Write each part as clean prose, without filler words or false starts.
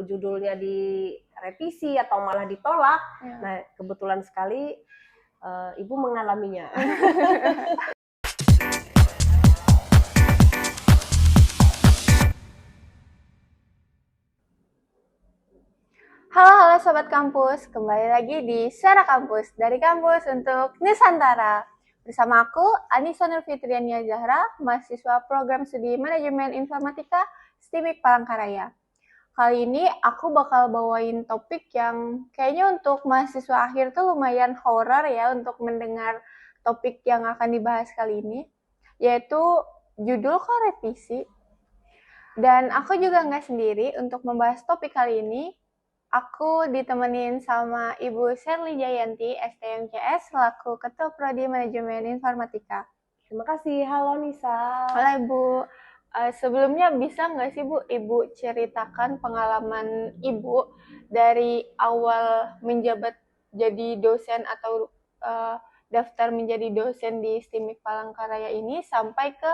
judulnya direvisi atau malah ditolak. Nah, kebetulan sekali Ibu mengalaminya. Halo Sobat Kampus, kembali lagi di Suara Kampus, dari kampus untuk Nusantara. Bersama aku, Anissa Nurfitriania Zahra, mahasiswa program studi Manajemen Informatika STIMIK Palangkaraya. Kali ini aku bakal bawain topik yang kayaknya untuk mahasiswa akhir tuh lumayan horor ya untuk mendengar topik yang akan dibahas kali ini, yaitu judul kok revisi. Dan aku juga nggak sendiri untuk membahas topik kali ini. Aku ditemenin sama Ibu Sherly Jayanti, STMCS, selaku Ketua Prodi Manajemen Informatika. Terima kasih. Halo Nisa. Halo Ibu. Sebelumnya bisa nggak sih Bu, Ibu ceritakan pengalaman Ibu dari awal menjabat jadi dosen atau daftar menjadi dosen di STIMIK Palangkaraya ini sampai ke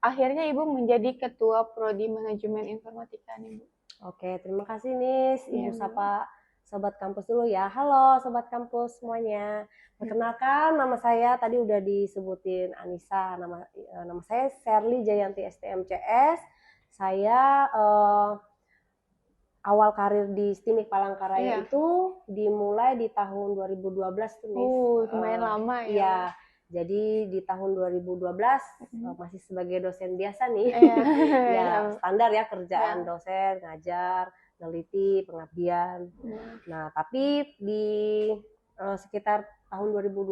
akhirnya Ibu menjadi Ketua Prodi Manajemen Informatika nih Bu. Oke, terima kasih Nis. Ibu sapa Sobat Kampus dulu ya. Halo Sobat Kampus semuanya. Perkenalkan, nama saya tadi udah disebutin Anissa. Nama saya Sherly Jayanti STMCS. Saya awal karir di STIMIK Palangkaraya itu dimulai di tahun 2012 tuh Nis. Lumayan lama ya. Iya. Jadi di tahun 2012 masih sebagai dosen biasa nih. Ya, standar ya kerjaan dosen, ngajar, neliti, pengabdian. Nah, tapi di sekitar tahun 2021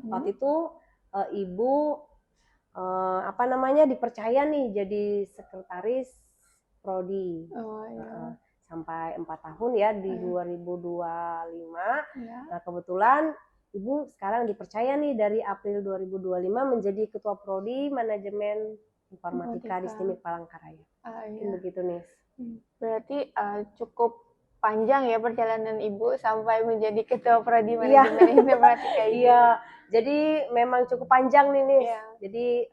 waktu itu Ibu dipercaya nih jadi sekretaris prodi. Sampai 4 tahun ya di 2025. Nah, kebetulan Ibu sekarang dipercaya nih dari April 2025 menjadi Ketua Prodi Manajemen Informatika di STIMIK Palangkaraya. Begitu Nis. Berarti cukup panjang ya perjalanan Ibu sampai menjadi Ketua Prodi Manajemen Informatika. Iya, jadi memang cukup panjang nih Nis. Jadi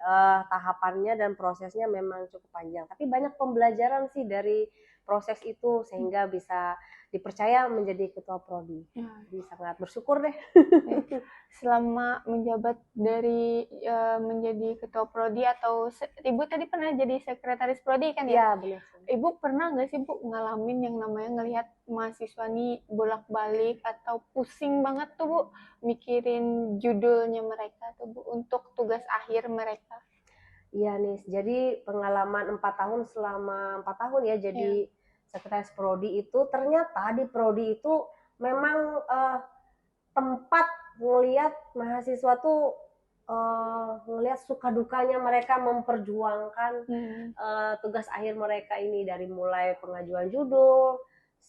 tahapannya dan prosesnya memang cukup panjang. Tapi banyak pembelajaran sih dari proses itu sehingga bisa dipercaya menjadi Ketua Prodi. Jadi sangat bersyukur deh. Selama menjabat dari menjadi Ketua Prodi atau Ibu tadi pernah jadi Sekretaris Prodi kan ya? Iya, benar. Ibu pernah nggak sih Bu ngalamin yang namanya ngelihat mahasiswa nih bolak-balik atau pusing banget tuh Bu mikirin judulnya mereka tuh Bu untuk tugas akhir mereka? Iya Nis, jadi pengalaman 4 tahun selama 4 tahun ya jadi Sekretaris Prodi itu ternyata di Prodi itu memang tempat ngelihat mahasiswa tuh ngelihat suka dukanya mereka memperjuangkan tugas akhir mereka ini dari mulai pengajuan judul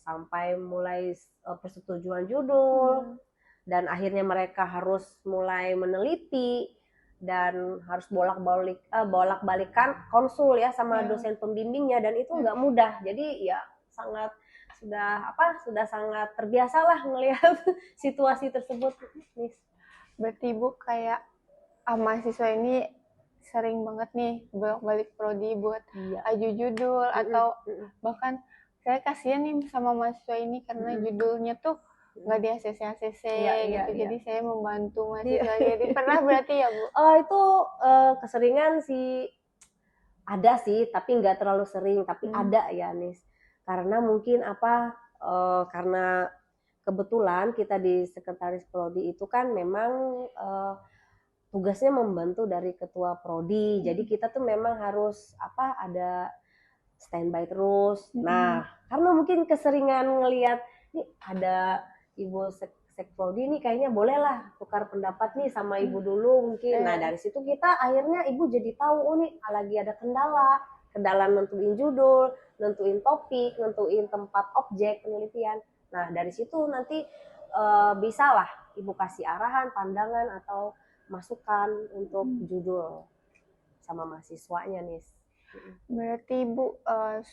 sampai mulai persetujuan judul dan akhirnya mereka harus mulai meneliti dan harus bolak-balikan konsul ya sama dosen pembimbingnya dan itu nggak mudah. Jadi ya sudah sangat terbiasa lah ngelihat situasi tersebut. Berarti Ibu kayak mahasiswa ini sering banget nih bolak-balik prodi buat aju judul atau bahkan saya kasihan nih sama mahasiswa ini karena judulnya tuh nggak di ACC gitu. Jadi saya membantu mahasiswa. Jadi pernah berarti ya Bu? Itu keseringan sih ada sih, tapi nggak terlalu sering. Tapi ada ya Nis. Karena mungkin karena kebetulan kita di Sekretaris Prodi itu kan memang tugasnya membantu dari Ketua Prodi. Jadi kita tuh memang harus ada standby terus. Nah, karena mungkin keseringan ngelihat nih ada Ibu Sekprodi nih kayaknya bolehlah tukar pendapat nih sama Ibu dulu mungkin. Nah, dari situ kita akhirnya Ibu jadi tahu nih lagi ada kendala nentuin judul, nentuin topik, nentuin tempat objek penelitian. Nah, dari situ nanti bisa lah Ibu kasih arahan, pandangan atau masukan untuk judul sama mahasiswanya nih. Berarti Ibu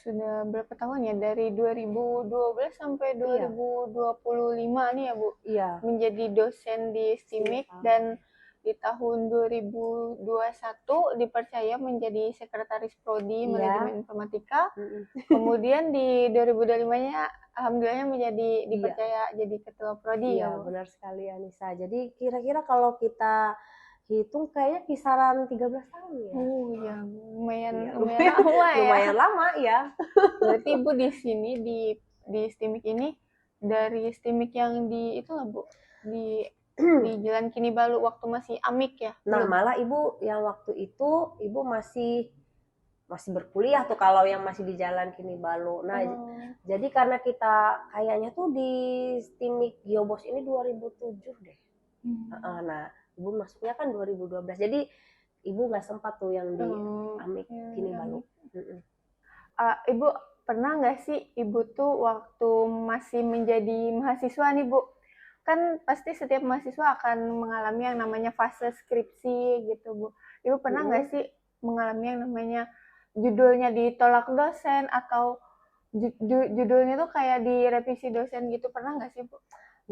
sudah berapa tahun ya? Dari 2012 sampai 2025 nih ya Bu? Iya. Menjadi dosen di STIMIK dan di tahun 2021 dipercaya menjadi sekretaris prodi Iya. manajemen informatika. Mm-mm. Kemudian di 2025-nya alhamdulillahnya dipercaya jadi ketua prodi ya, Iya, Bu. benar sekali Anissa. Jadi kira-kira kalau kita hitung kayaknya kisaran 13 tahun ya. Ya, lumayan Iya, lama ya. lumayan lama ya. Berarti Ibu di sini di STIMIK ini dari STIMIK yang di itu lah, Bu. Di Jalan Kinibalu waktu masih amik ya. Nah, belum? malah Ibu yang waktu itu Ibu masih berkuliah tuh kalau yang masih di Jalan Kinibalu. Nah, jadi karena kita kayaknya tuh di STIMIK Geobos ini 2007 deh. Nah, Ibu masuknya kan 2012. Jadi Ibu nggak sempat tuh yang di amik Kinibalu. Ibu pernah nggak sih Ibu tuh waktu masih menjadi mahasiswa nih, Bu? Kan pasti setiap mahasiswa akan mengalami yang namanya fase skripsi gitu, Bu. Ibu pernah nggak sih mengalami yang namanya judulnya ditolak dosen atau judulnya tuh kayak direvisi dosen gitu, pernah nggak sih, Bu?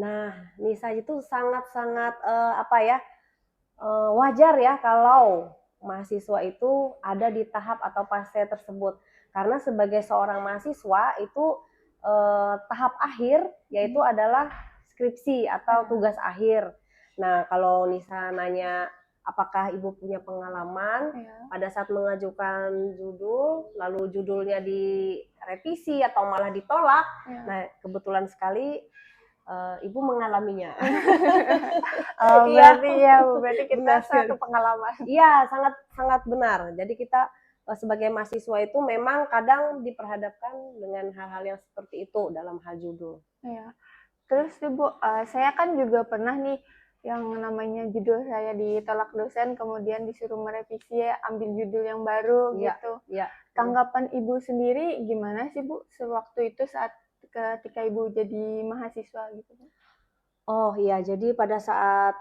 Nah, Nisa itu sangat-sangat wajar ya kalau mahasiswa itu ada di tahap atau fase tersebut. Karena sebagai seorang mahasiswa itu tahap akhir yaitu adalah skripsi atau tugas akhir. Nah, kalau Nisa nanya apakah Ibu punya pengalaman pada saat mengajukan judul, lalu judulnya direvisi atau malah ditolak. Nah, kebetulan sekali Ibu mengalaminya. Berarti kita satu pengalaman. Iya, sangat benar. Jadi kita sebagai mahasiswa itu memang kadang diperhadapkan dengan hal-hal yang seperti itu dalam hal judul. Iya. Terus Bu, saya kan juga pernah nih yang namanya judul saya ditolak dosen, kemudian disuruh merevisi ambil judul yang baru gitu. Iya. Tanggapan Ibu sendiri gimana sih, Bu, sewaktu itu saat ketika Ibu jadi mahasiswa gitu? Oh iya, jadi pada saat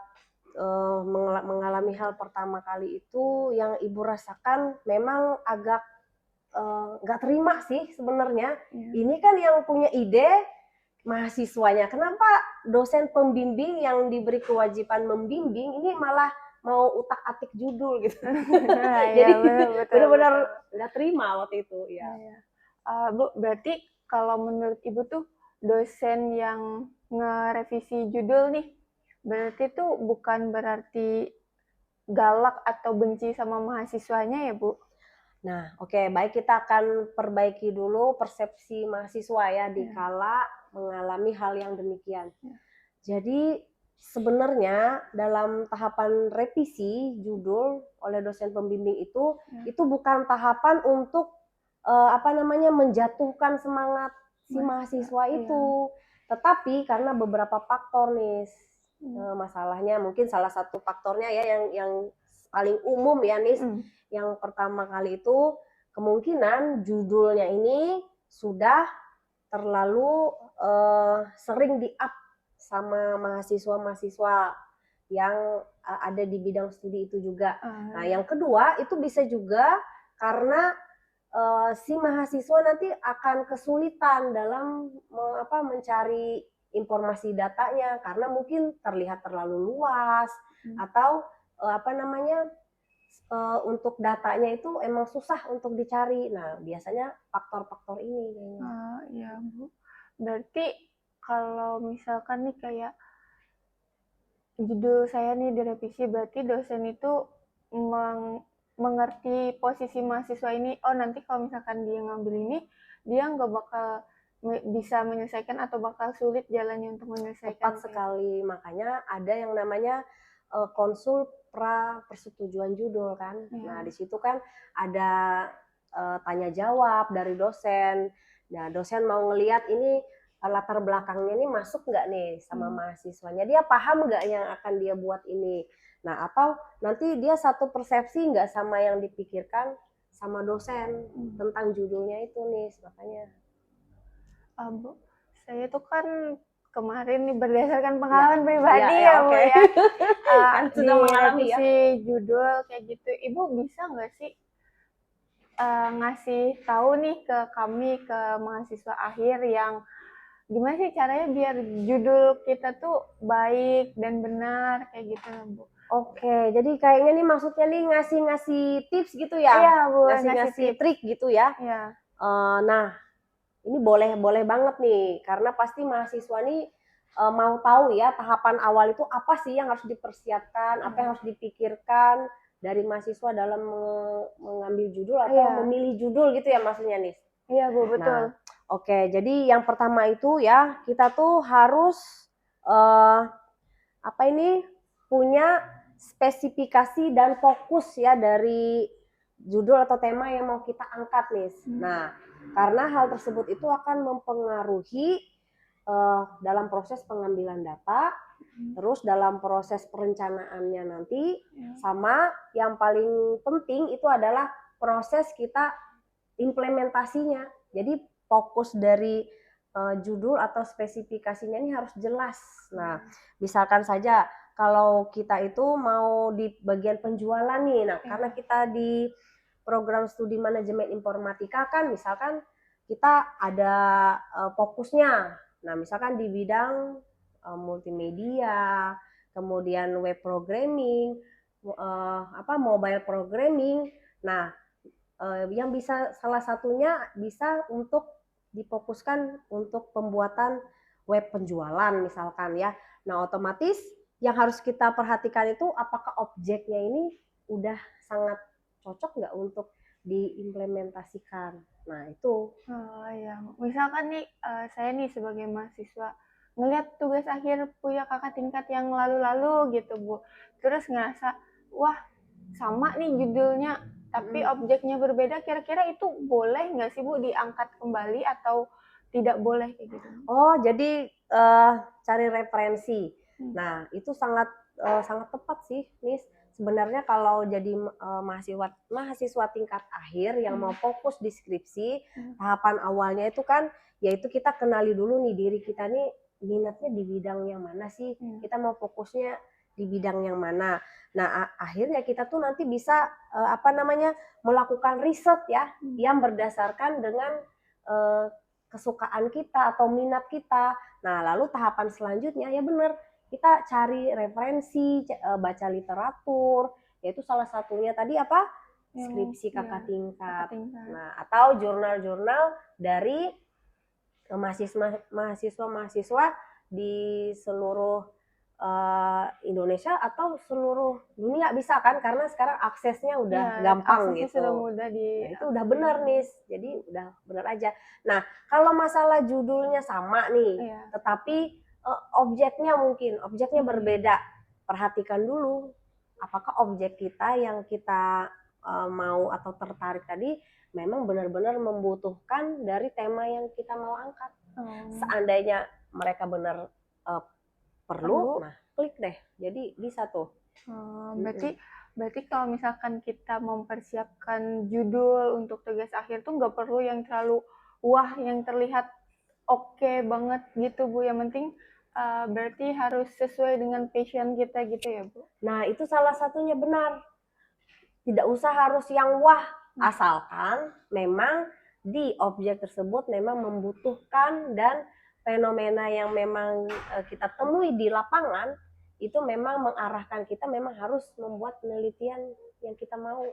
mengalami hal pertama kali itu yang Ibu rasakan memang agak nggak terima sih sebenarnya. Ini kan yang punya ide mahasiswanya, kenapa dosen pembimbing yang diberi kewajiban membimbing ini malah mau utak-atik judul gitu. Jadi benar-benar nggak terima waktu itu ya. Bu, berarti kalau menurut Ibu tuh dosen yang ngerevisi judul nih, berarti tuh bukan berarti galak atau benci sama mahasiswanya ya, Bu? Nah, oke, baik, kita akan perbaiki dulu persepsi mahasiswa ya dikala mengalami hal yang demikian. Jadi sebenarnya dalam tahapan revisi judul oleh dosen pembimbing itu bukan tahapan untuk menjatuhkan semangat si mahasiswa itu. Tetapi karena beberapa faktor nih, masalahnya mungkin salah satu faktornya ya yang paling umum ya nih, yang pertama kali itu kemungkinan judulnya ini sudah terlalu sering di-up sama mahasiswa-mahasiswa yang ada di bidang studi itu juga. Nah, yang kedua itu bisa juga karena si mahasiswa nanti akan kesulitan dalam mencari informasi datanya karena mungkin terlihat terlalu luas atau untuk datanya itu emang susah untuk dicari. Nah, biasanya faktor-faktor ini kayaknya. Iya, Bu. Berarti kalau misalkan nih kayak judul saya nih direvisi, berarti dosen itu mengerti posisi mahasiswa ini, oh nanti kalau misalkan dia ngambil ini, dia nggak bakal bisa menyelesaikan atau bakal sulit jalannya untuk menyelesaikan. Tepat sekali, makanya ada yang namanya konsul pra persetujuan judul kan. Nah, di situ kan ada tanya jawab dari dosen. Nah, dosen mau ngelihat ini latar belakangnya ini masuk nggak nih sama mahasiswanya, dia paham nggak yang akan dia buat ini. Nah, atau nanti dia satu persepsi nggak sama yang dipikirkan sama dosen tentang judulnya itu nih, makanya. Bu, saya tuh kan kemarin nih berdasarkan pengalaman pribadi ya Bu ya. Kan sudah mengalami ya. Judul kayak gitu, Ibu bisa nggak sih ngasih tahu nih ke kami, ke mahasiswa akhir yang gimana sih caranya biar judul kita tuh baik dan benar kayak gitu Bu. Oke, jadi kayaknya nih maksudnya nih ngasih-ngasih tips gitu ya? Iya Bu, ngasih Ngasih-ngasih tips. trik gitu ya? Iya. Nah, ini boleh banget nih, karena pasti mahasiswa nih mau tahu ya tahapan awal itu apa sih yang harus dipersiapkan, apa yang harus dipikirkan dari mahasiswa dalam mengambil judul atau Iya. memilih judul gitu ya maksudnya nih. Iya Bu, betul. Nah, oke, jadi yang pertama itu ya kita tuh harus uh, apa ini punya spesifikasi dan fokus ya dari judul atau tema yang mau kita angkat nih. Nah, karena hal tersebut itu akan mempengaruhi dalam proses pengambilan data, terus dalam proses perencanaannya nanti, sama yang paling penting itu adalah proses kita implementasinya. Jadi fokus dari judul atau spesifikasinya ini harus jelas. Nah, misalkan saja kalau kita itu mau di bagian penjualan nih, nah karena kita di program studi manajemen informatika kan misalkan kita ada fokusnya. Nah, misalkan di bidang multimedia, kemudian web programming, mobile programming. Nah, yang bisa salah satunya bisa untuk difokuskan untuk pembuatan web penjualan misalkan ya. Nah, otomatis yang harus kita perhatikan itu apakah objeknya ini udah sangat cocok nggak untuk diimplementasikan. Nah, itu. Oh ya, misalkan nih saya nih sebagai mahasiswa ngelihat tugas akhir punya kakak tingkat yang lalu-lalu gitu Bu, terus ngerasa wah sama nih judulnya tapi objeknya berbeda, kira-kira itu boleh nggak sih Bu diangkat kembali atau tidak boleh kayak gitu? Oh, jadi cari referensi. Nah, itu sangat tepat sih, Miss. Sebenarnya kalau jadi mahasiswa tingkat akhir yang mau fokus di skripsi, tahapan awalnya itu kan yaitu kita kenali dulu nih diri kita nih minatnya di bidang yang mana sih? Kita mau fokusnya di bidang yang mana. Nah, akhirnya kita tuh nanti bisa melakukan riset ya yang berdasarkan dengan kesukaan kita atau minat kita. Nah, lalu tahapan selanjutnya ya benar kita cari referensi, baca literatur, yaitu salah satunya tadi apa? Skripsi kakak tingkat. Nah, atau jurnal-jurnal dari mahasiswa-mahasiswa di seluruh Indonesia atau seluruh dunia bisa kan, karena sekarang aksesnya udah gampang gitu. Sudah mudah Nah, itu udah benar nih, jadi udah benar aja. Nah, kalau masalah judulnya sama nih, tetapi objeknya berbeda, perhatikan dulu apakah objek kita yang kita mau atau tertarik tadi memang benar-benar membutuhkan dari tema yang kita mau angkat. Seandainya mereka benar perlu, nah klik deh. Jadi bisa tuh. Berarti kalau misalkan kita mempersiapkan judul untuk tugas akhir tuh nggak perlu yang terlalu wah, yang terlihat oke banget gitu Bu. Yang penting berarti harus sesuai dengan passion kita gitu ya Bu. Nah, itu salah satunya benar. Tidak usah harus yang wah, asalkan memang di objek tersebut memang membutuhkan dan fenomena yang memang kita temui di lapangan itu memang mengarahkan kita memang harus membuat penelitian yang kita mau.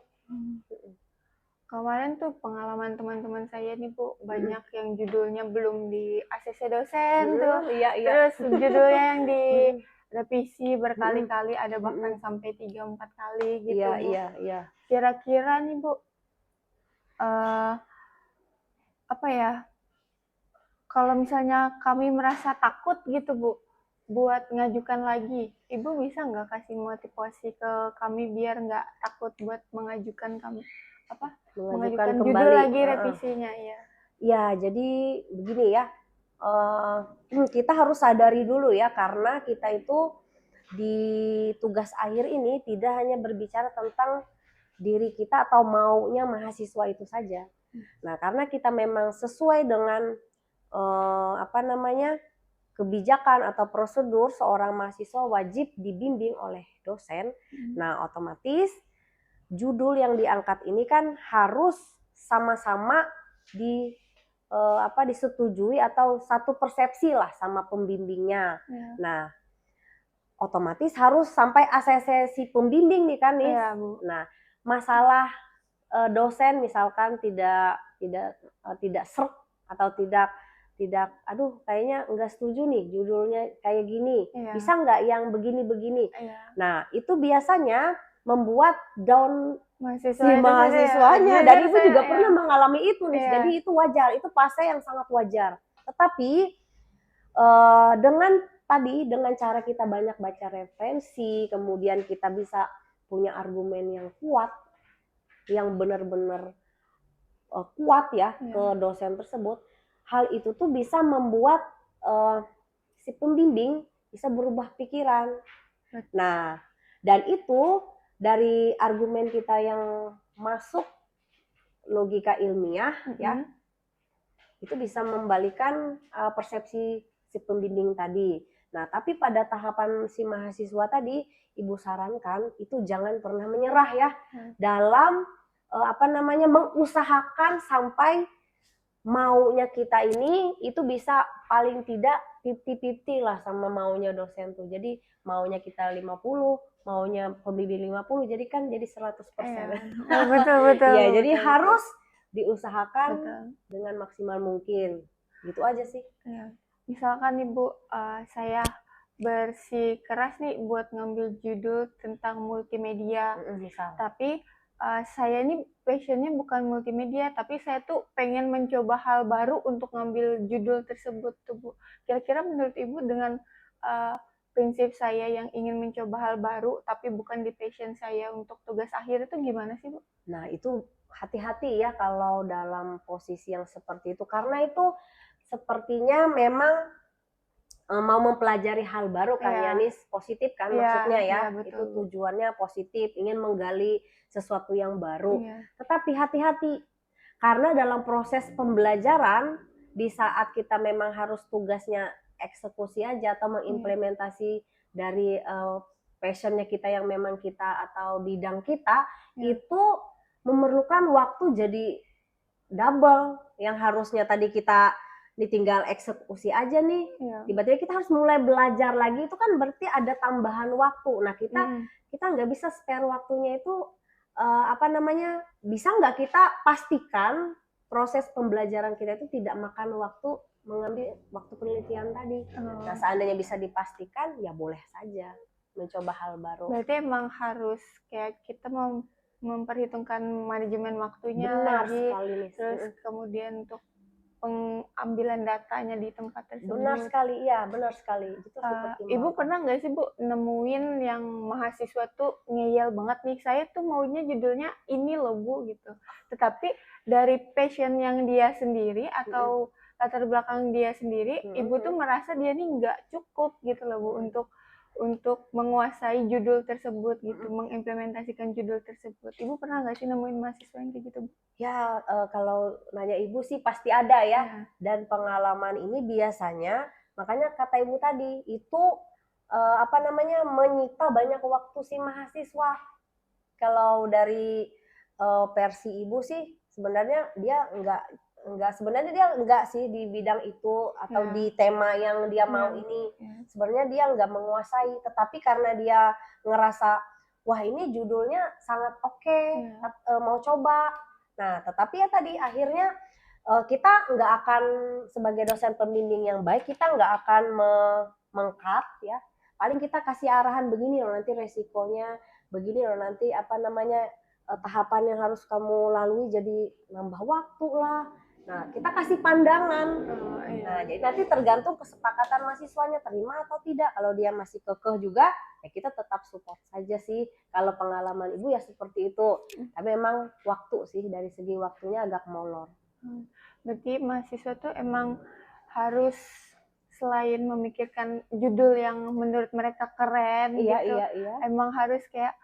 Kemarin tuh pengalaman teman-teman saya nih Bu, banyak yang judulnya belum di ACC dosen tuh, terus judulnya yang di revisi berkali-kali, ada bahkan sampai 3-4 kali gitu Bu. Kira-kira nih Bu, kalau misalnya kami merasa takut gitu Bu, buat ngajukan lagi, Ibu bisa nggak kasih motivasi ke kami biar nggak takut buat mengajukan mengajukan judul lagi revisinya ya? Ya, jadi begini ya, kita harus sadari dulu ya, karena kita itu di tugas akhir ini tidak hanya berbicara tentang diri kita atau maunya mahasiswa itu saja. Nah, karena kita memang sesuai dengan kebijakan atau prosedur seorang mahasiswa wajib dibimbing oleh dosen. Nah, otomatis judul yang diangkat ini kan harus sama-sama disetujui atau satu persepsi lah sama pembimbingnya. Nah, otomatis harus sampai ACC si pembimbing nih kan nih. Iya, Bu. Nah, masalah dosen misalkan tidak serk atau tidak aduh kayaknya enggak setuju nih judulnya kayak gini, bisa nggak yang begini-begini. Nah, itu biasanya membuat down si mahasiswanya, dan Ibu juga pernah mengalami itu nih. Jadi itu wajar, itu fase yang sangat wajar. Tetapi dengan cara kita banyak baca referensi, kemudian kita bisa punya argumen yang kuat, yang benar-benar kuat ya ke dosen tersebut, hal itu tuh bisa membuat si pembimbing bisa berubah pikiran. Nah, dan itu dari argumen kita yang masuk logika ilmiah ya, itu bisa membalikan persepsi si pembimbing tadi. Nah, tapi pada tahapan si mahasiswa tadi, Ibu sarankan itu jangan pernah menyerah ya dalam mengusahakan sampai maunya kita ini itu bisa paling tidak 50-50 lah sama maunya dosen tuh. Jadi maunya kita 50, maunya pembimbing 50, jadi kan jadi 100%. Betul. Ya, jadi harus diusahakan dengan maksimal mungkin. Gitu aja sih. Misalkan Ibu, saya bersikeras nih buat ngambil judul tentang multimedia, tapi saya ini passionnya bukan multimedia, tapi saya tuh pengen mencoba hal baru untuk ngambil judul tersebut tuh, Bu. Kira-kira menurut Ibu dengan prinsip saya yang ingin mencoba hal baru tapi bukan di passion saya untuk tugas akhir itu gimana sih, Bu? Nah, itu hati-hati ya kalau dalam posisi yang seperti itu, karena itu sepertinya memang mau mempelajari hal baru kan Yanis, positif kan maksudnya ya, itu tujuannya positif, ingin menggali sesuatu yang baru. Tetapi hati-hati, karena dalam proses pembelajaran di saat kita memang harus tugasnya eksekusi aja atau mengimplementasi dari passionnya kita yang memang kita atau bidang kita, itu memerlukan waktu jadi double, yang harusnya tadi kita ditinggal eksekusi aja nih, tiba-tiba kita harus mulai belajar lagi, itu kan berarti ada tambahan waktu. Nah, kita nggak bisa spare waktunya itu bisa nggak kita pastikan proses pembelajaran kita itu tidak makan waktu mengambil waktu penelitian tadi. Nah, seandainya bisa dipastikan ya boleh saja mencoba hal baru. Berarti emang harus kayak kita mau memperhitungkan manajemen waktunya. Benar lagi sekali nih. Terus kemudian untuk pengambilan datanya di tempat tersebut. Benar sekali, iya benar sekali. Itu Ibu pernah nggak sih Bu nemuin yang mahasiswa tuh ngeyel banget nih, saya tuh maunya judulnya ini loh Bu gitu. Tetapi dari passion yang dia sendiri atau latar belakang dia sendiri, Ibu tuh merasa dia nih nggak cukup gitu loh Bu untuk menguasai judul tersebut gitu, mengimplementasikan judul tersebut. Ibu pernah nggak sih nemuin mahasiswa yang kayak gitu, Bu? Ya, kalau nanya Ibu sih pasti ada ya. Dan pengalaman ini biasanya, makanya kata Ibu tadi, itu menyita banyak waktu si mahasiswa. Kalau dari versi Ibu sih, sebenarnya dia enggak sih di bidang itu atau di tema yang dia mau ini. Sebenarnya dia enggak menguasai, tetapi karena dia ngerasa wah ini judulnya sangat oke, mau coba. Nah, tetapi ya tadi akhirnya kita nggak akan sebagai dosen pembimbing yang baik, kita nggak akan meng-cut ya. Paling kita kasih arahan begini loh nanti resikonya, begini loh nanti tahapan yang harus kamu lalui, jadi nambah waktu lah. Nah, kita kasih pandangan. Nah, jadi nanti tergantung kesepakatan mahasiswanya terima atau tidak. Kalau dia masih kekeh juga, ya kita tetap support saja sih. Kalau pengalaman Ibu ya seperti itu. Tapi memang waktu sih, dari segi waktunya agak molor. Berarti mahasiswa tuh emang harus selain memikirkan judul yang menurut mereka keren gitu, emang harus kayak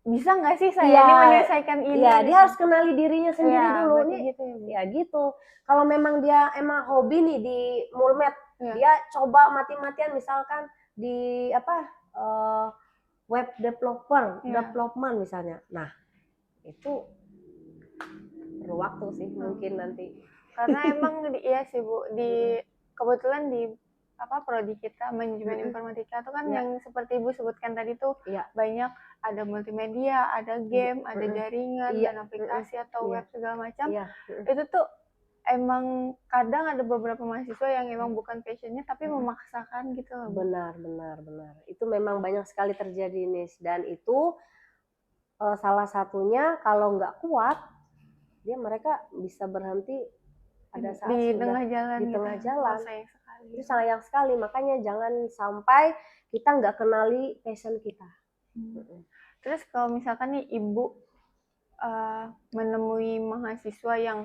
bisa nggak sih saya ini menyelesaikan ini? Iya, dia harus kenali dirinya sendiri dulu nih. Gitu, ya gitu. Kalau memang dia emang hobi nih di Mulmed, dia coba mati-matian misalkan di web development misalnya. Nah, itu perlu waktu sih mungkin nanti. Karena emang iya sih Bu, kebetulan di prodi kita manajemen informatika itu kan Iya. yang seperti Ibu sebutkan tadi tuh Iya. banyak, ada multimedia, ada game, ada jaringan Iya. dan aplikasi atau Iya. web segala macam. Iya. Itu tuh emang kadang ada beberapa mahasiswa yang emang bukan passionnya tapi memaksakan gitu loh. Benar. Itu memang banyak sekali terjadi nih, dan itu salah satunya kalau nggak kuat, mereka bisa berhenti pada saat di sudah tengah jalan di gitu. tengah jalan. Sayang sekali. Itu sayang sekali, makanya jangan sampai kita nggak kenali passion kita. Terus kalau misalkan nih Ibu menemui mahasiswa yang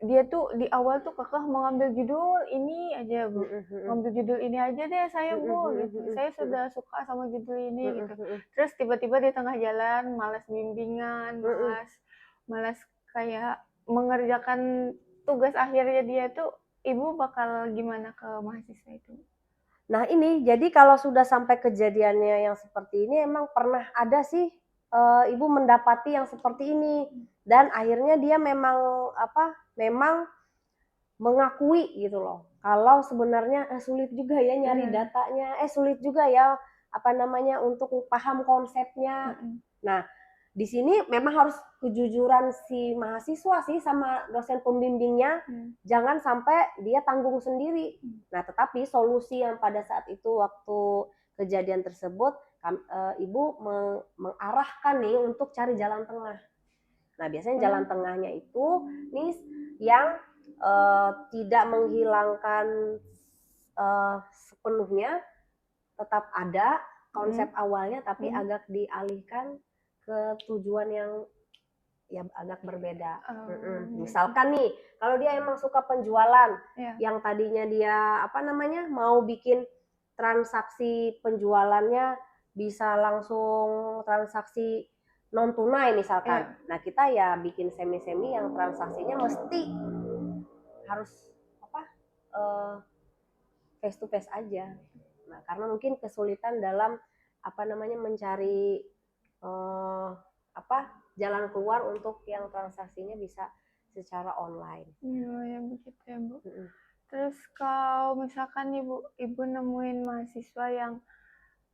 dia tuh di awal tuh kekeh mau ngambil judul ini aja Bu, ngambil judul ini aja deh saya Bu, gitu. Saya sudah suka sama judul ini gitu. Terus tiba-tiba di tengah jalan malas bimbingan, malas kayak mengerjakan tugas akhirnya dia tuh, Ibu bakal gimana ke mahasiswa itu? Nah ini, jadi kalau sudah sampai kejadiannya yang seperti ini, emang pernah ada sih Ibu mendapati yang seperti ini, dan akhirnya dia memang mengakui gitu loh, kalau sebenarnya sulit juga ya nyari datanya, sulit juga ya untuk paham konsepnya. Nah di sini memang harus kejujuran si mahasiswa sih sama dosen pembimbingnya, jangan sampai dia tanggung sendiri. Nah tetapi solusi yang pada saat itu waktu kejadian tersebut, Ibu mengarahkan nih untuk cari jalan tengah. Nah biasanya jalan tengahnya itu nih yang tidak menghilangkan sepenuhnya, tetap ada konsep awalnya tapi agak dialihkan ke tujuan yang agak berbeda. Misalkan nih, kalau dia emang suka penjualan, yang tadinya dia mau bikin transaksi penjualannya bisa langsung transaksi non tunai misalkan. Nah kita ya bikin semi-semi yang transaksinya mesti harus face to face aja. Nah karena mungkin kesulitan dalam mencari jalan keluar untuk yang transaksinya bisa secara online. Iya begitu ya Bu. Terus kalau misalkan Ibu nemuin mahasiswa yang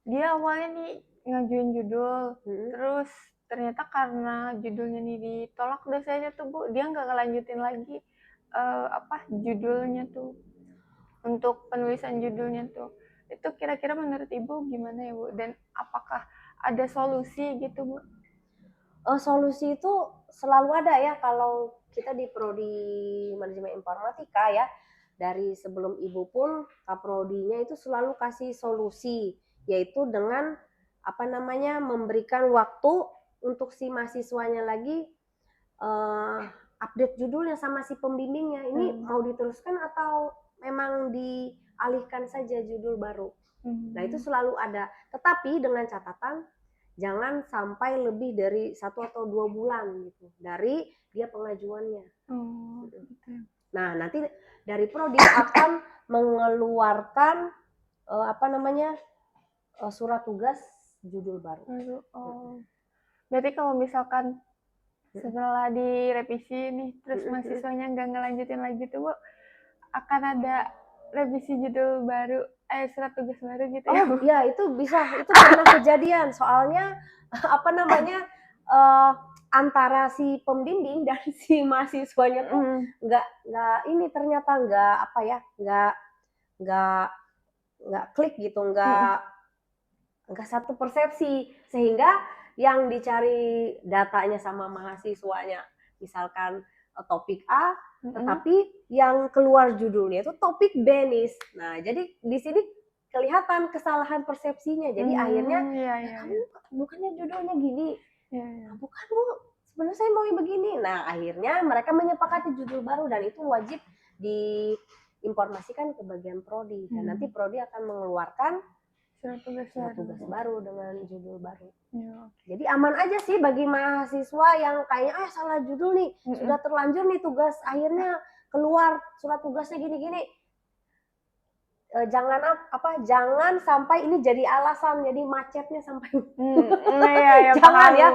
dia awalnya nih ngajuin judul, terus ternyata karena judulnya nih ditolak dosennya tuh Bu, dia nggak ngelanjutin lagi judulnya tuh untuk penulisan judulnya tuh. Itu kira-kira menurut Ibu gimana ya Bu? Dan apakah ada solusi gitu Bu? Solusi itu selalu ada ya kalau kita di prodi manajemen informatika ya. Dari sebelum Ibu pun kaprodinya itu selalu kasih solusi, yaitu dengan memberikan waktu untuk si mahasiswanya lagi update judulnya sama si pembimbingnya. Ini mau diteruskan atau memang dialihkan saja judul baru. Nah itu selalu ada, tetapi dengan catatan jangan sampai lebih dari 1 atau 2 bulan gitu dari dia pengajuannya. Nah nanti dari prodi akan mengeluarkan surat tugas judul baru. Berarti kalau misalkan setelah direvisi nih terus mahasiswanya nggak ngelanjutin lagi tuh Bu, akan ada revisi judul baru, surat tugas baru gitu ya? Oh ya itu bisa, itu pernah kejadian. Soalnya antara si pembimbing dan si mahasiswanya tuh nggak ternyata nggak klik gitu, nggak satu persepsi, sehingga yang dicari datanya sama mahasiswanya misalkan topik A, tetapi yang keluar judulnya itu topik B nih. Nah jadi di sini kelihatan kesalahan persepsinya. Jadi akhirnya kamu bukannya judulnya gini, bukan Bu, sebenarnya saya mau begini. Nah akhirnya mereka menyepakati judul baru dan itu wajib diinformasikan ke bagian prodi, dan nanti prodi akan mengeluarkan surat tugas baru dengan judul baru. Jadi aman aja sih bagi mahasiswa yang kayaknya salah judul nih, sudah terlanjur nih tugas, akhirnya keluar surat tugasnya gini-gini. Jangan sampai ini jadi alasan, jadi macetnya sampai jangan ya.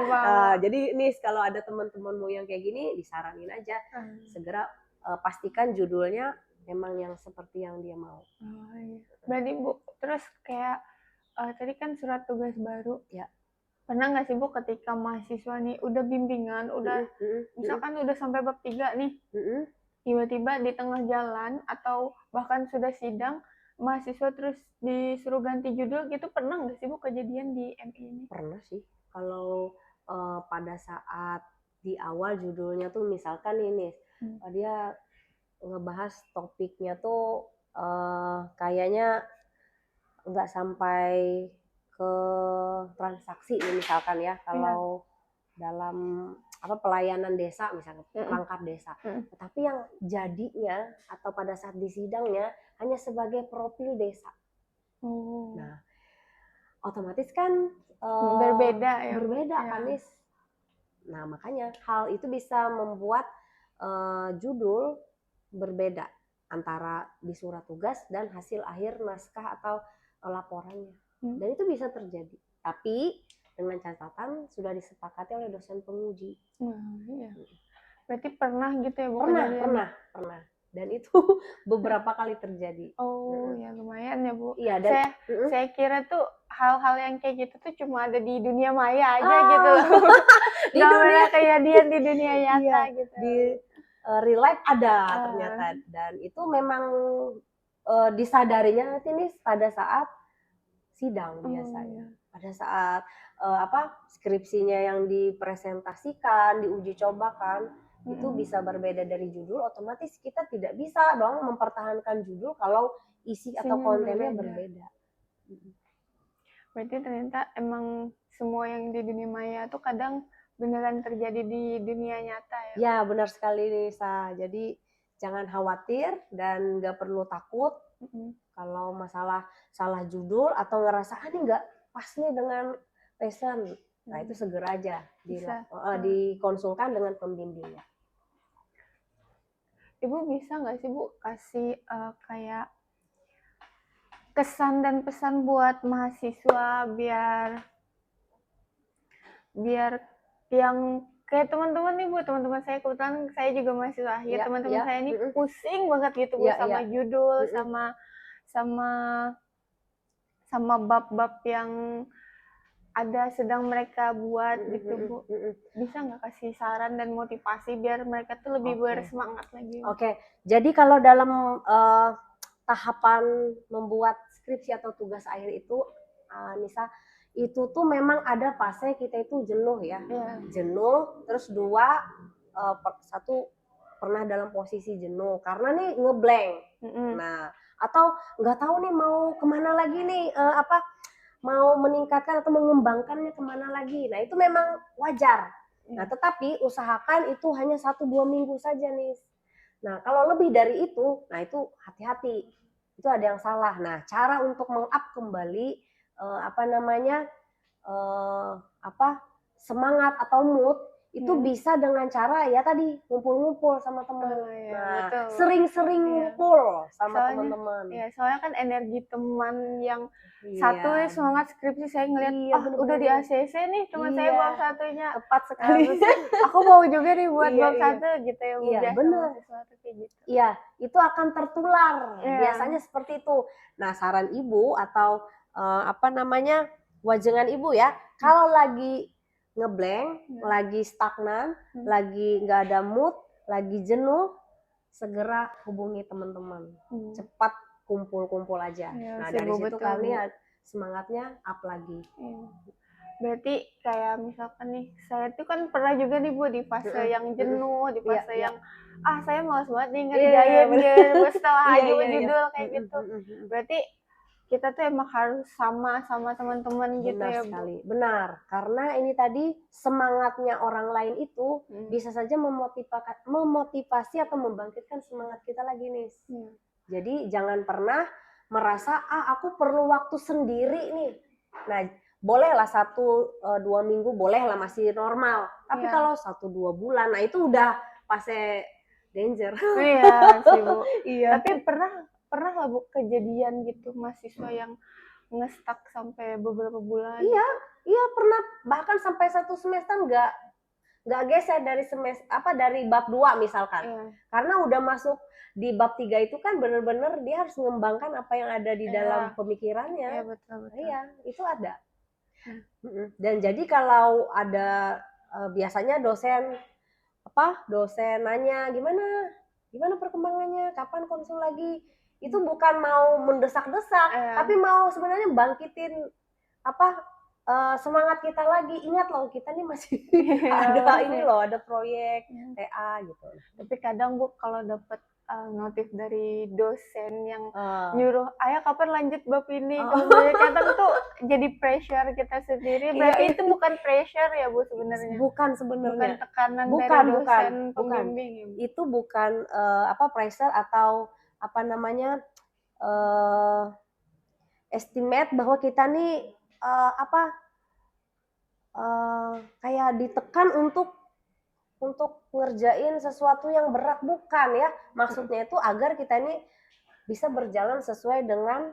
Jadi nih kalau ada teman-temanmu yang kayak gini, disaranin aja segera pastikan judulnya memang yang seperti yang dia mau. Oh, iya. Berarti Bu, terus kayak tadi kan surat tugas baru. Ya. Pernah nggak sih Bu ketika mahasiswa nih udah bimbingan, udah misalkan udah sampai bab 3 nih, tiba-tiba di tengah jalan atau bahkan sudah sidang, mahasiswa terus disuruh ganti judul gitu, pernah nggak sih Bu kejadian di MI ini? Pernah sih. Kalau pada saat di awal judulnya tuh misalkan ini dia ngebahas topiknya tuh kayaknya nggak sampai ke transaksi misalkan ya, kalau dalam pelayanan desa misalnya, perangkat desa. Tetapi yang jadinya atau pada saat di sidangnya hanya sebagai profil desa. Nah, otomatis kan berbeda ya. Berbeda Anis. Nah, makanya hal itu bisa membuat judul berbeda antara di surat tugas dan hasil akhir naskah atau laporannya. Dan itu bisa terjadi. Tapi dengan catatan sudah disepakati oleh dosen penguji. Iya. Berarti pernah gitu ya Bu? Pernah. Dan itu beberapa kali terjadi. Oh ya lumayan ya Bu. Iya, dan saya kira tuh hal-hal yang kayak gitu tuh cuma ada di dunia maya aja gitu loh. Di dunia kejadian di dunia nyata gitu. Di real life ada ternyata, dan itu memang disadarinya nanti nih pada saat sidang biasanya. Pada saat skripsinya yang dipresentasikan, diuji cobakan, itu bisa berbeda dari judul, otomatis kita tidak bisa dong mempertahankan judul kalau isi atau kontennya berbeda. Berarti ternyata emang semua yang di dunia maya tuh kadang beneran terjadi di dunia nyata ya? Ya benar sekali Nisa. Jadi jangan khawatir dan nggak perlu takut kalau masalah salah judul atau ngerasa ini nggak pas nih dengan passion. Nah itu segera aja dikonsulkan dengan pembimbingnya. Ibu bisa nggak sih Bu kasih kayak kesan dan pesan buat mahasiswa biar yang kayak teman-teman nih Bu, teman-teman saya kebetulan saya juga mahasiswa akhir, teman-teman saya ini pusing banget gitu Bu sama judul, sama bab-bab yang ada sedang mereka buat gitu Bu. Bisa nggak kasih saran dan motivasi biar mereka tuh lebih bersemangat lagi? Oke. Jadi kalau dalam tahapan membuat skripsi atau tugas akhir itu, Nisa, itu tuh memang ada fase kita itu jenuh ya. Jenuh, terus satu pernah dalam posisi jenuh karena nih ngeblank. Nah, atau nggak tahu nih mau kemana lagi nih, mau meningkatkan atau mengembangkannya kemana lagi. Nah itu memang wajar. Nah tetapi usahakan itu hanya 1-2 minggu saja nih. Nah kalau lebih dari itu, nah itu hati-hati. Itu ada yang salah. Nah cara untuk meng-up kembali semangat atau mood itu bisa dengan cara ya tadi ngumpul-ngumpul sama teman. Sering-sering ngumpul sama teman-teman. Iya, soalnya kan energi teman yang satu semangat skripsi saya ngeliat udah di ACC nih teman saya bab satunya. Tepat sekali. Aku mau juga nih buat bab 1 gitu ya. Iya benar. Gitu. Iya, itu akan tertular. Biasanya seperti itu. Nah saran ibu atau wajangan ibu ya, kalau lagi ngeblank, lagi stagnan, lagi nggak ada mood, lagi jenuh, segera hubungi teman-teman. Cepat kumpul-kumpul aja. Nah dari situ kami semangatnya up lagi. Berarti kayak misalkan nih, saya tuh kan pernah juga nih Bu di fase yang jenuh, di fase yang saya malas banget nih ngerjain gitu, setelah aja judul kayak gitu. Berarti kita tuh emang harus sama teman-teman gitu ya Bu. Sekali. Benar, karena ini tadi semangatnya orang lain itu bisa saja memotivasi atau membangkitkan semangat kita lagi nih. Jadi jangan pernah merasa aku perlu waktu sendiri nih. Nah bolehlah 1-2 minggu, bolehlah masih normal. Tapi kalau 1-2 bulan, nah itu udah fase danger. Iya sih Bu. Tapi pernah lah Bu kejadian gitu mahasiswa yang nge-stuck sampai beberapa bulan? Iya pernah, bahkan sampai 1 semester nggak geser dari dari bab 2 misalkan. Iya. Karena udah masuk di bab 3 itu kan bener-bener dia harus mengembangkan apa yang ada di dalam Iya, pemikirannya. betul. Iya, itu ada. Hmm. Dan jadi kalau ada biasanya dosen nanya gimana perkembangannya, kapan konsul lagi, itu bukan mau mendesak-desak, tapi mau sebenarnya bangkitin semangat kita lagi. Ingat loh, kita nih masih ada proyek TA gitu. Tapi kadang Bu, kalau dapat notif dari dosen yang nyuruh, ayo kapan lanjut bab ini, kadang tuh jadi pressure kita sendiri. Berarti itu bukan pressure ya Bu sebenarnya? Bukan sebenarnya. Bukan tekanan dari dosen pembimbing. Itu bukan pressure atau estimate bahwa kita nih kayak ditekan untuk ngerjain sesuatu yang berat, bukan ya. Maksudnya itu agar kita ini bisa berjalan sesuai dengan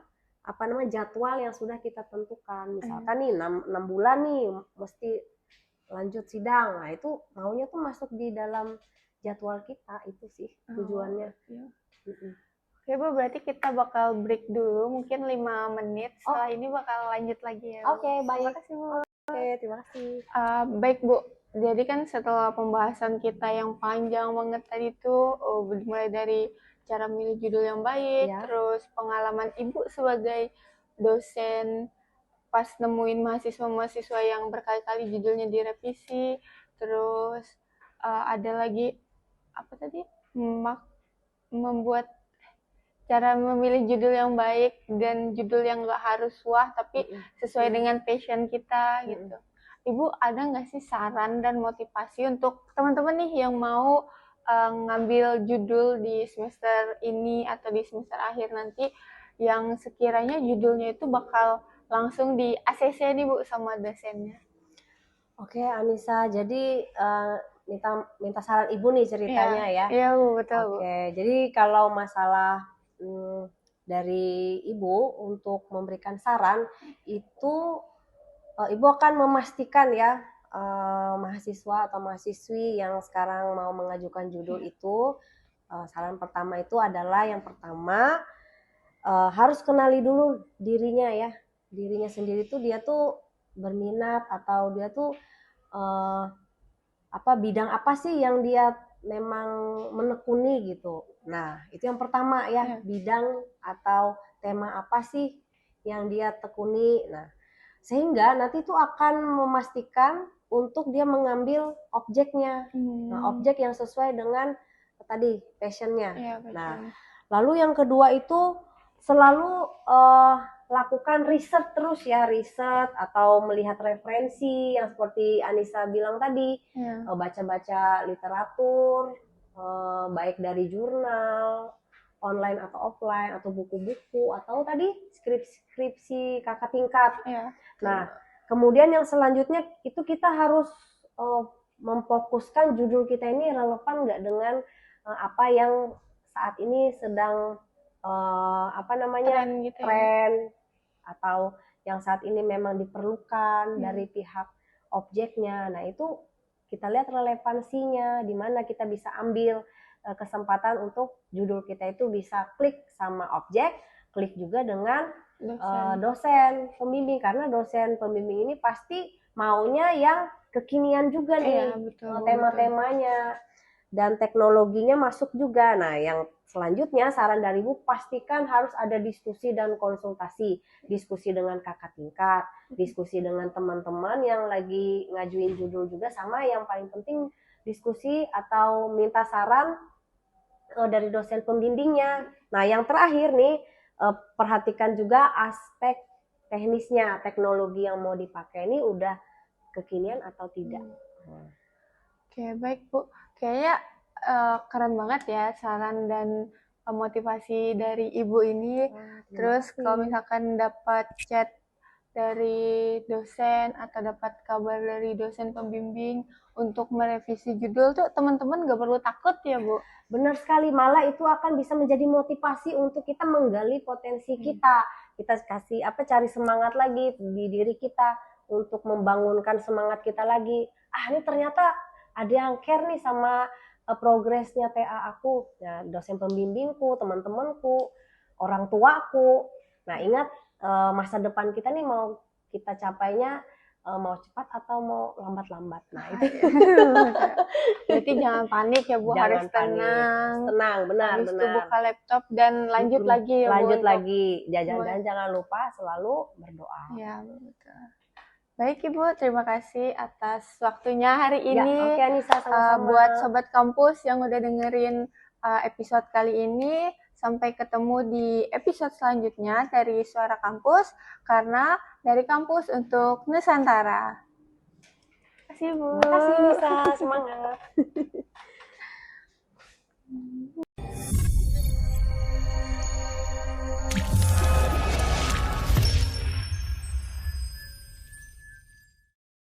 jadwal yang sudah kita tentukan. Misalkan nih 6 bulan nih mesti lanjut sidang. Nah, itu maunya tuh masuk di dalam jadwal kita, itu sih tujuannya. Oke Bu, berarti kita bakal break dulu mungkin 5 menit. Setelah ini bakal lanjut lagi ya. Oke, baik. Terima kasih Bu. Oke, terima kasih. Baik Bu, jadi kan setelah pembahasan kita yang panjang banget tadi tuh, mulai dari cara milih judul yang baik, terus pengalaman Ibu sebagai dosen pas nemuin mahasiswa-mahasiswa yang berkali-kali judulnya direvisi, terus ada lagi apa tadi, membuat cara memilih judul yang baik dan judul yang nggak harus wah tapi sesuai dengan passion kita gitu. Ibu ada nggak sih saran dan motivasi untuk teman-teman nih yang mau ngambil judul di semester ini atau di semester akhir nanti, yang sekiranya judulnya itu bakal langsung di ACC nih Bu sama dosennya? Oke Anissa, jadi minta saran Ibu nih ceritanya ya. Iya Bu, betul Bu. Oke, jadi kalau masalah dari Ibu untuk memberikan saran itu Ibu akan memastikan ya mahasiswa atau mahasiswi yang sekarang mau mengajukan judul itu, saran pertama itu adalah yang pertama harus kenali dulu dirinya ya, dirinya sendiri tuh dia tuh berminat atau dia tuh bidang apa sih yang dia memang menekuni gitu. Nah, itu yang pertama ya, bidang atau tema apa sih yang dia tekuni. Nah, sehingga nanti itu akan memastikan untuk dia mengambil objeknya. Nah, objek yang sesuai dengan tadi passionnya. Nah, lalu yang kedua itu selalu lakukan riset terus ya, riset atau melihat referensi yang seperti Anissa bilang tadi, baca-baca literatur, baik dari jurnal, online atau offline, atau buku-buku, atau tadi skripsi kakak tingkat. Nah, kemudian yang selanjutnya itu kita harus memfokuskan judul kita ini relevan nggak dengan apa yang saat ini sedang tren gitu tren atau yang saat ini memang diperlukan dari pihak objeknya. Nah, itu kita lihat relevansinya, di mana kita bisa ambil kesempatan untuk judul kita itu bisa klik sama objek, klik juga dengan dosen pembimbing, karena dosen pembimbing ini pasti maunya yang kekinian juga nih, tema-temanya dan teknologinya masuk juga. Nah, yang selanjutnya saran dari Ibu, pastikan harus ada diskusi dan konsultasi, diskusi dengan kakak tingkat, diskusi dengan teman-teman yang lagi ngajuin judul juga, sama yang paling penting diskusi atau minta saran dari dosen pembimbingnya. Nah, yang terakhir nih, perhatikan juga aspek teknisnya, teknologi yang mau dipakai ini udah kekinian atau tidak. Oke, baik Bu. Kayaknya keren banget ya saran dan motivasi dari Ibu ini. Terus kalau misalkan dapat chat dari dosen atau dapat kabar dari dosen pembimbing untuk merevisi judul tuh teman-teman gak perlu takut ya Bu? Benar sekali, malah itu akan bisa menjadi motivasi untuk kita menggali potensi kita. Kita kasih cari semangat lagi di diri kita untuk membangunkan semangat kita lagi. Ini ternyata ada yang care nih sama progresnya TA aku, ya, dosen pembimbingku, teman-temanku, orang tuaku. Nah, ingat masa depan kita nih mau kita capainya mau cepat atau mau lambat-lambat. Nah, itu. Berarti jangan panik ya Bu, Jangan harus panik. tenang. Tenang, benar, Habis itu benar. buka laptop dan lanjut lagi ya Bu. Lanjut untuk- lagi. Dan jangan lupa selalu berdoa. Ya, betul. Baik Ibu, terima kasih atas waktunya hari Ya, ini. oke Anissa, sama-sama. Buat Sobat Kampus yang udah dengerin episode kali ini, sampai ketemu di episode selanjutnya dari Suara Kampus, karena dari kampus untuk Nusantara. Terima kasih Bu. Terima kasih Nisa, semangat.